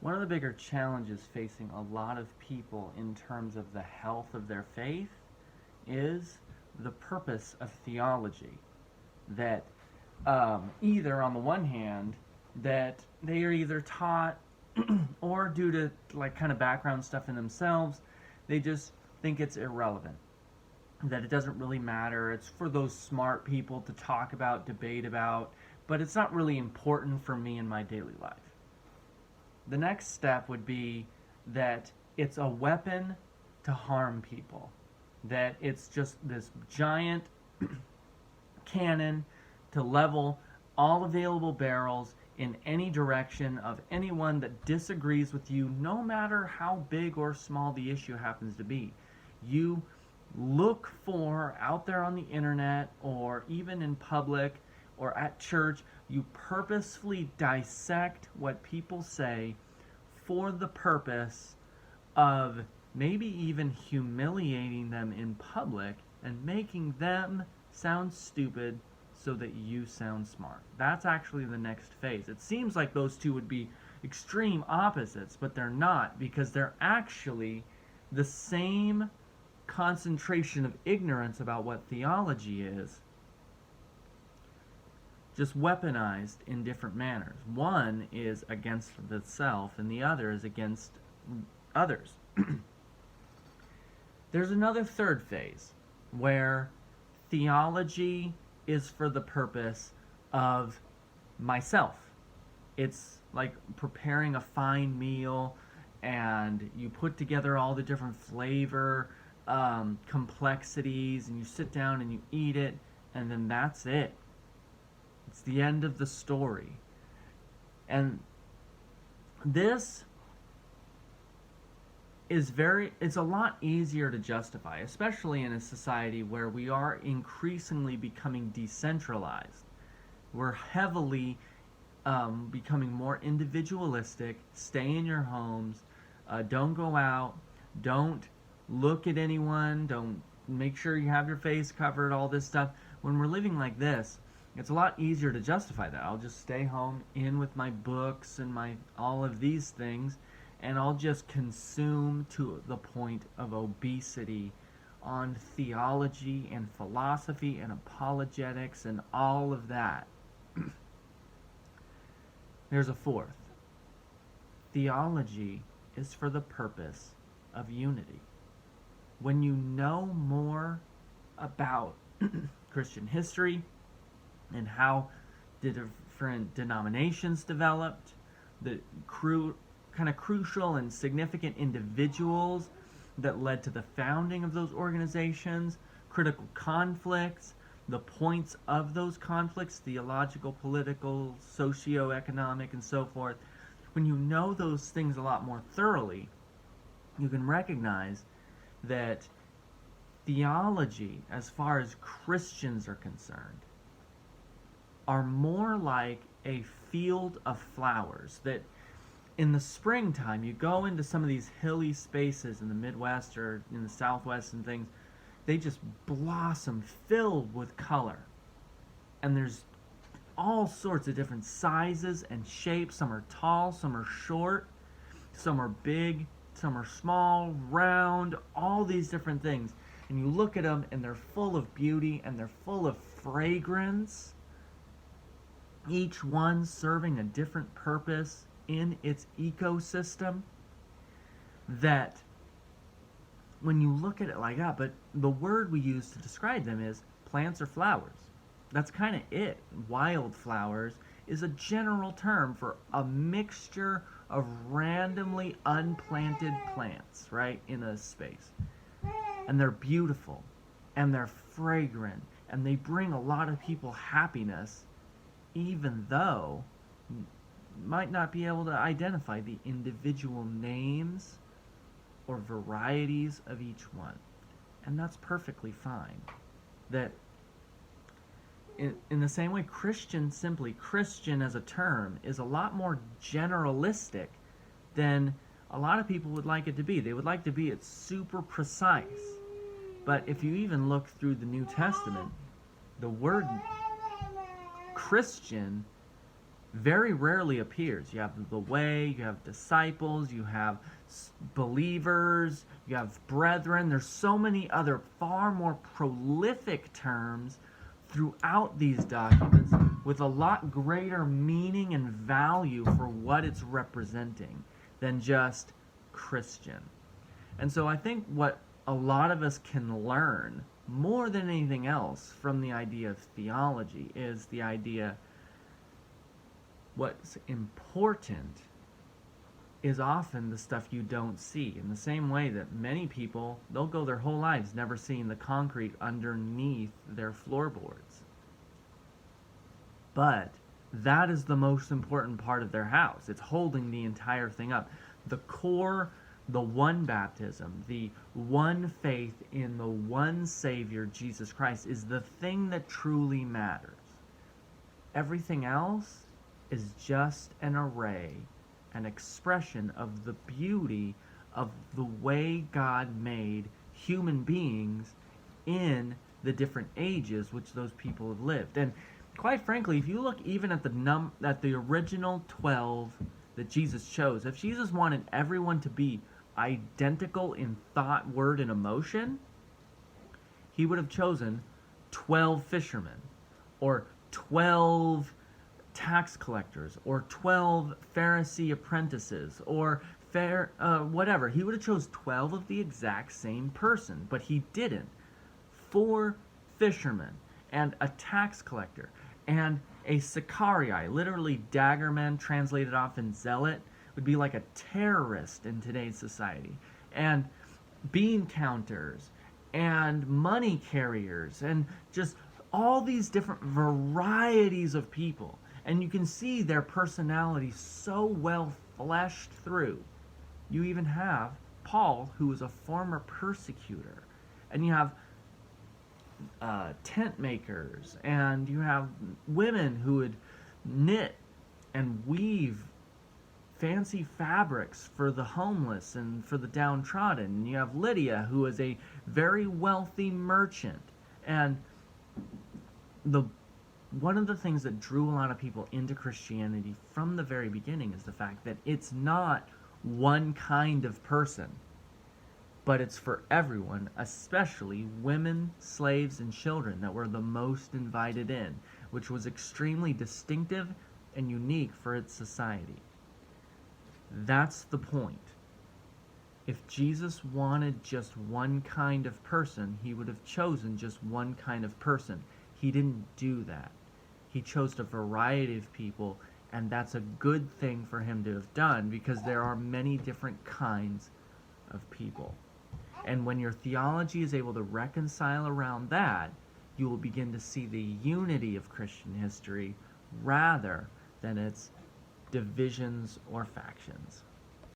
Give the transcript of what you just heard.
One of the bigger challenges facing a lot of people in terms of the health of their faith is the purpose of theology. That either, on the one hand, that they are either taught or due to like kind of background stuff in themselves, they just think it's irrelevant. That it doesn't really matter. It's for those smart people to talk about, debate about, but it's not really important for me in my daily life. The next step would be that it's a weapon to harm people. That it's just this giant cannon to level all available barrels in any direction of anyone that disagrees with you, no matter how big or small the issue happens to be. You look for, out there on the internet or even in public or at church, you purposefully dissect what people say for the purpose of maybe even humiliating them in public and making them sound stupid so that you sound smart. That's actually the next phase. It seems like those two would be extreme opposites, but they're not, because they're actually the same concentration of ignorance about what theology is, just weaponized in different manners. One is against the self, and the other is against others. There's another third phase where theology is for the purpose of myself. It's like preparing a fine meal, and you put together all the different flavor complexities, and you sit down and you eat it, and then that's it. It's the end of the story. And this is it's a lot easier to justify, especially in a society where we are increasingly becoming decentralized. We're heavily becoming more individualistic. Stay in your homes. Don't go out. Don't look at anyone. Don't make sure you have your face covered, all this stuff. When we're living like this, it's a lot easier to justify that. I'll just stay home in with my books and my all of these things, and I'll just consume to the point of obesity on theology and philosophy and apologetics and all of that. There's a fourth. Theology is for the purpose of unity. When you know more about Christian history and how the different denominations developed, the kind of crucial and significant individuals that led to the founding of those organizations, critical conflicts, the points of those conflicts, theological, political, socio-economic, and so forth. When you know those things a lot more thoroughly, you can recognize that theology, as far as Christians are concerned, are more like a field of flowers. That in the springtime, you go into some of these hilly spaces in the Midwest or in the Southwest and things, they just blossom filled with color. And there's all sorts of different sizes and shapes. Some are tall, some are short, some are big, some are small, round, all these different things. And you look at them and they're full of beauty and they're full of fragrance, each one serving a different purpose in its ecosystem. That when you look at it like that, but the word we use to describe them is plants or flowers. That's kind of it. Wildflowers is a general term for a mixture of randomly unplanted plants, right, in a space. And they're beautiful, and they're fragrant, and they bring a lot of people happiness, even though you might not be able to identify the individual names or varieties of each one. And that's perfectly fine. That in the same way, Christian as a term, is a lot more generalistic than a lot of people would like it to be. They would like to be it's super precise. But if you even look through the New Testament, the word Christian very rarely appears. You have the way, you have disciples, you have believers, you have brethren. There's so many other far more prolific terms throughout these documents with a lot greater meaning and value for what it's representing than just Christian. And so I think what a lot of us can learn more than anything else from the idea of theology is the idea what's important is often the stuff you don't see. In the same way that many people, they'll go their whole lives never seeing the concrete underneath their floorboards. But that is the most important part of their house. It's holding the entire thing up. The core, the one baptism, the one faith in the one Savior, Jesus Christ, is the thing that truly matters. Everything else is just an array, an expression of the beauty of the way God made human beings in the different ages which those people have lived. And quite frankly, if you look even at the original 12 that Jesus chose, if Jesus wanted everyone to be identical in thought, word, and emotion, he would have chosen 12 fishermen, or 12 tax collectors, or 12 Pharisee apprentices, or whatever. He would have chose 12 of the exact same person, but he didn't. 4 fishermen, and a tax collector, and a Sicarii, literally daggerman, translated often zealot, would be like a terrorist in today's society, and bean counters, and money carriers, and just all these different varieties of people. And you can see their personality so well fleshed through. You even have Paul, who was a former persecutor. And you have tent makers. And you have women who would knit and weave fancy fabrics for the homeless and for the downtrodden. And you have Lydia, who is a very wealthy merchant. And one of the things that drew a lot of people into Christianity from the very beginning is the fact that it's not one kind of person, but it's for everyone, especially women, slaves, and children that were the most invited in, which was extremely distinctive and unique for its society. That's the point. If Jesus wanted just one kind of person, he would have chosen just one kind of person. He didn't do that. He chose a variety of people, and that's a good thing for him to have done because there are many different kinds of people. And when your theology is able to reconcile around that, you will begin to see the unity of Christian history rather than its divisions or factions.